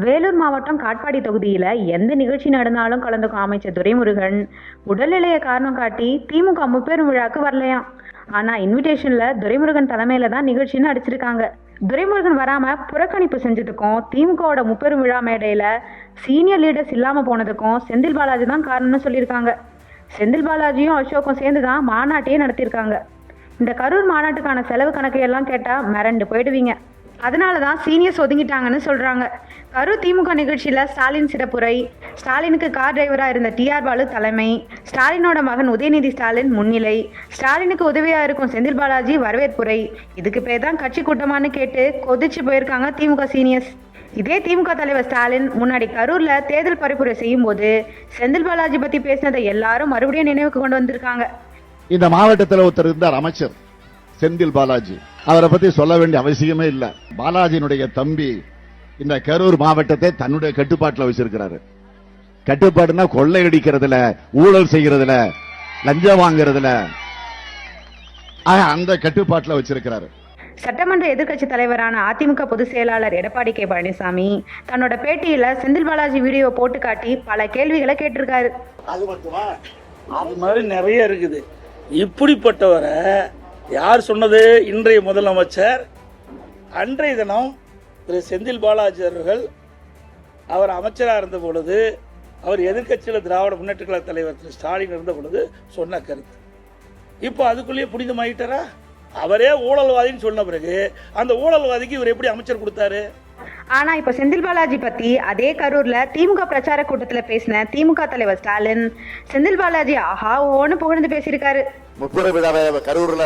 வேலூர் மாவட்டம் காட்பாடி தொகுதியில் எந்த நிகழ்ச்சி நடந்தாலும் கலந்துக்கும் அமைச்சர் துரைமுருகன் உடல்நிலையை காரணம் காட்டி திமுக முப்பெரும் விழாக்கு வரலையாம். ஆனால் இன்விடேஷனில் துரைமுருகன் தலைமையில தான் நிகழ்ச்சின்னு அடிச்சிருக்காங்க. துரைமுருகன் வராமல் புறக்கணிப்பு செஞ்சதுக்கும் திமுகவோட முப்பெரும் விழா மேடையில் சீனியர் லீடர்ஸ் இல்லாமல் போனதுக்கும் செந்தில் பாலாஜி தான் காரணம்னு சொல்லியிருக்காங்க. செந்தில் பாலாஜியும் அசோக்கும் சேர்ந்து தான் மாநாட்டையே நடத்தியிருக்காங்க. இந்த கரூர் மாநாட்டுக்கான செலவு கணக்கையெல்லாம் கேட்டால் மிரண்டு போயிடுவீங்க. அதனால தான் சீனியர்ஸ் ஒதுங்கிட்டாங்கன்னு சொல்கிறாங்க. கரூர் திமுக நிகழ்ச்சியில் ஸ்டாலின் சிறப்புரை, ஸ்டாலினுக்கு கார் டிரைவராக இருந்த டிஆர் பாலு தலைமை, ஸ்டாலினோட மகன் உதயநிதி ஸ்டாலின் முன்னிலை, ஸ்டாலினுக்கு உதவியாக இருக்கும் செந்தில் பாலாஜி வரவேற்புரை, இதுக்கு பேர் தான் கட்சி கூட்டமானு கேட்டு கொதிச்சு போயிருக்காங்க திமுக சீனியர்ஸ். இதே திமுக தலைவர் ஸ்டாலின் முன்னாடி கரூரில் தேர்தல் பரப்புரை செய்யும் போது செந்தில் பாலாஜி பற்றி பேசினதை எல்லாரும் மறுபடியும் நினைவுக்கு கொண்டு வந்திருக்காங்க. இந்த மாவட்டத்தில் ஒருத்தர் இருந்தார், அமைச்சர் செந்தில் பாலாஜி. அவரை பத்தி சொல்ல வேண்டிய அவசியமே இல்ல. பாலாஜியினுடைய தம்பி இந்த கரூர் மாவட்டத்தை தன்னுடைய கட்டுப்பாட்டில் வச்சிருக்கிறாரு. கட்டுப்பாடுனா கொள்ளையடிக்கிறதுல, ஊழல் செய்யறதுல, லஞ்சம் வாங்குறதுல, அந்த கட்டுப்பாட்டில் வச்சிருக்கிறாரு. சட்டமன்ற எதிர்க்கட்சி தலைவரான அதிமுக பொதுச் செயலாளர் எடப்பாடி கே பழனிசாமி தன்னோட பேட்டியில செந்தில் பாலாஜி வீடியோ போட்டு காட்டி பல கேள்விகளை கேட்டிருக்காரு. அது மாதிரி நிறைய இருக்குது. இப்படிப்பட்டவரை யார் சொன்னது? இன்றைய முதலமைச்சர் அன்றைய தினம் திரு செந்தில் பாலாஜி அவர்கள் அவர் அமைச்சராக இருந்த பொழுது, அவர் எதிர்கட்சியில் திராவிட முன்னேற்ற கழக தலைவர் திரு ஸ்டாலின் இருந்த பொழுது சொன்ன கருத்து. இப்போ அதுக்குள்ளேயே புனிதமாயிட்டாரா? அவரே ஊழல்வாதின்னு சொன்ன பிறகு அந்த ஊழல்வாதிக்கு இவர் எப்படி அமைச்சர் கொடுத்தாரு? ஆனா இப்ப செந்தில் பாலாஜி பத்தி அதே கரூர்ல திமுக பிரச்சார கூட்டத்துல பேசின திமுக தலைவர் ஸ்டாலின் செந்தில் பாலாஜி ஆஹா ஓன்னு புகழ்ந்து பேசியிருக்காரு. முப்பெரும் விழாவை கரூர்ல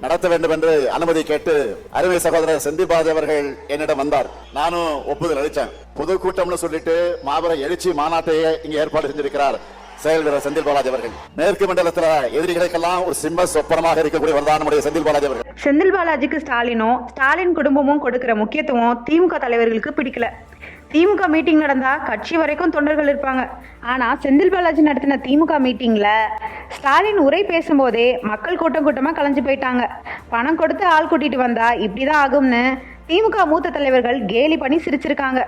நடத்த வேண்டும் என்று அனுமதி கேட்டு அருமை சகோதரர் செந்தில் பாலாஜி அவர்கள் என்னிடம் வந்தார். நானும் ஒப்புதல் அளித்தேன். பொதுக்கூட்டம்னு சொல்லிட்டு மாபெரும் எழுச்சி மாநாட்டையே இங்க ஏற்பாடு செஞ்சிருக்கிறார் செயல் வீரர் செந்தில் பாலாஜி அவர்கள். மேற்கு மண்டலத்தில் எதிரிகளுக்கெல்லாம் ஒரு சிம்ம சொப்பனமாக இருக்கக்கூடிய நம்முடைய செந்தில் பாலாஜி அவர்கள். செந்தில் பாலாஜிக்கு ஸ்டாலினும் ஸ்டாலின் குடும்பமும் கொடுக்கிற முக்கியத்துவம் திமுக தலைவர்களுக்கு பிடிக்கல. திமுக மீட்டிங் நடந்தா கட்சி வரைக்கும் தொண்டர்கள் இருப்பாங்க. ஆனா செந்தில் பாலாஜி நடத்தின திமுக மீட்டிங்ல ஸ்டாலின் உரை பேசும்போதே மக்கள் கூட்டம் கூட்டமா கலைஞ்சு போயிட்டாங்க. பணம் கொடுத்து ஆள் கூட்டிட்டு வந்தா இப்படிதான் ஆகும்னு திமுக மூத்த தலைவர்கள் கேலி பண்ணி சிரிச்சிருக்காங்க.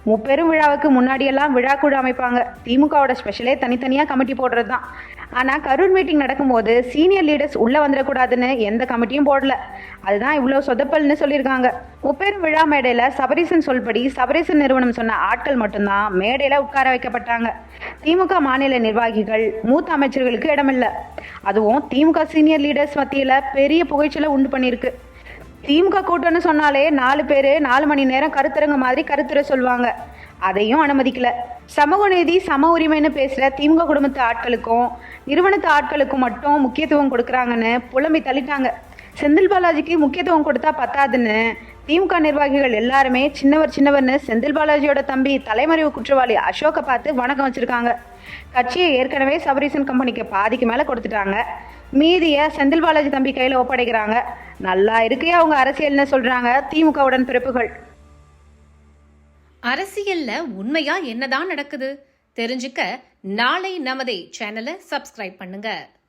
முப்பெரும் விழாவுக்கு முன்னாடியெல்லாம் விழா குழு அமைப்பாங்க. திமுகவோட ஸ்பெஷலே தனித்தனியாக கமிட்டி போடுறது தான். ஆனால் கரூர் மீட்டிங் நடக்கும்போது சீனியர் லீடர்ஸ் உள்ளே வந்துடக்கூடாதுன்னு எந்த கமிட்டியும் போடல. அதுதான் இவ்வளோ சொதப்பல்னு சொல்லியிருக்காங்க. முப்பெரும் விழா மேடையில் சபரீசன் சொல்படி சபரீசன் நிறுவனம் சொன்ன ஆட்கள் மட்டும்தான் மேடையில் உட்கார வைக்கப்பட்டாங்க. திமுக மாநில நிர்வாகிகள், மூத்த அமைச்சர்களுக்கு இடமில்லை. அதுவும் திமுக சீனியர் லீடர்ஸ் மத்தியில் பெரிய புகைச்சலை உண்டு பண்ணியிருக்கு. திமுக கூட்டம்னு சொன்னாலே 4 பேர் 4 மணி நேரம் கருத்தரங்க மாதிரி கருத்துரை சொல்லுவாங்க. அதையும் அனுமதிக்கல. சமூக நீதி, சம உரிமைன்னு பேசுகிற திமுக குடும்பத்து ஆட்களுக்கும் நிறுவனத்து ஆட்களுக்கும் மட்டும் முக்கியத்துவம் கொடுக்குறாங்கன்னு புலம்பி தள்ளிட்டாங்க. செந்தில் பாலாஜிக்கு முக்கியத்துவம் கொடுத்தா பத்தாதுன்னு திமுக நிர்வாகிகள் எல்லாருமே சின்னவர்னு செந்தில் பாலாஜியோட தம்பி தலைமறைவு குற்றவாளி அசோக்கை பார்த்து வணக்கம் வச்சிருக்காங்க. கட்சியை ஏற்கனவே சபரீசன் கம்பெனிக்கு பாதிக்கு மேலே கொடுத்துட்டாங்க. மீதியை செந்தில் பாலாஜி தம்பி கையில் ஒப்படைக்கிறாங்க. நல்லா இருக்கே அவங்க அரசியல்னு சொல்றாங்க திமுக உடன் பிறப்புகள். அரசியல்ல உண்மையா என்னதான் நடக்குது தெரிஞ்சுக்க நாளை நமதே சேனலை சப்ஸ்கிரைப் பண்ணுங்க.